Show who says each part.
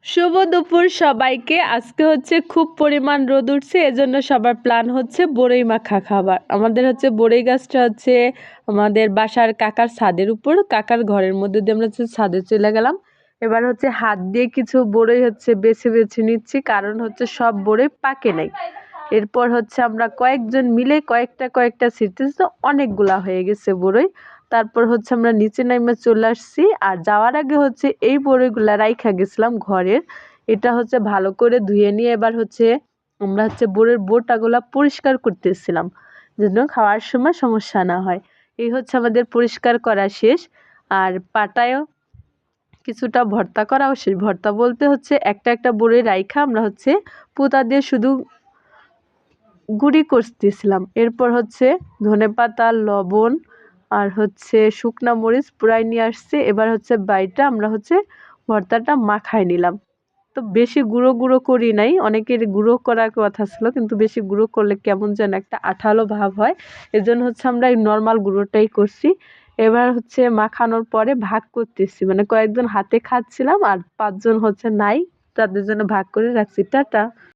Speaker 1: শুভ দুপুর সবাইকে। আজকে হচ্ছে খুব পরিমাণ রোদ উঠছে, এজন্য সবার প্ল্যান হচ্ছে বড়ই মাখা খাবার। আমাদের হচ্ছে বড়ই গাছটা হচ্ছে আমাদের বাসার কাকার ছাদের উপর, কাকার ঘরের মধ্যে দিয়ে আমরা হচ্ছে ছাদে চলে গেলাম। এবার হচ্ছে হাত দিয়ে কিছু বড়ই হচ্ছে বেছে বেছে নিচ্ছি, কারণ হচ্ছে সব বড়ই পাকে নাই। এরপর হচ্ছে আমরা কয়েকজন মিলে কয়েকটা ছিঁড়তেছি, তো অনেকগুলা হয়ে গেছে বড়ই। তারপর হচ্ছে আমরা নিচে নাইমা চলে আসছি, আর যাওয়ার আগে হচ্ছে এই বড়িগুলা রাইখা গেছিলাম ঘরের। এটা হচ্ছে ভালো করে ধুয়ে নিয়ে এবার হচ্ছে আমরা হচ্ছে বড়ির বোটাগুলা পরিষ্কার করতেছিলাম, যেন খাওয়ার সময় সমস্যা না হয়। এই হচ্ছে আমাদের পরিষ্কার করা শেষ। আর পাটায়ও কিছুটা ভর্তা করাও শেষ। ভর্তা বলতে হচ্ছে একটা বড়ি রাইখা আমরা হচ্ছে পুতা দিয়ে শুধু গুঁড়ি করতেছিলাম। এরপর হচ্ছে ধনেপাতা, লবণ আর হচ্ছে শুকনা মরিচ পুরাই নিয়ে আসছে। এবার হচ্ছে বাইটা আমরা হচ্ছে ভর্তাটা মাখায় নিলাম। তো বেশি গুঁড়ো করি নাই, অনেকের গুঁড়ো করার কথা ছিল, কিন্তু বেশি গুঁড়ো করলে কেমন যেন একটা আঠালো ভাব হয়, এজন্য হচ্ছে আমরা এই নর্মাল গুঁড়োটাই করছি। এবার হচ্ছে মাখানোর পরে ভাগ করতেছি, মানে কয়েকজন হাতে খাচ্ছিলাম আর 5 জন হচ্ছে নাই, তাদের জন্য ভাগ করে রাখছি। টাটা।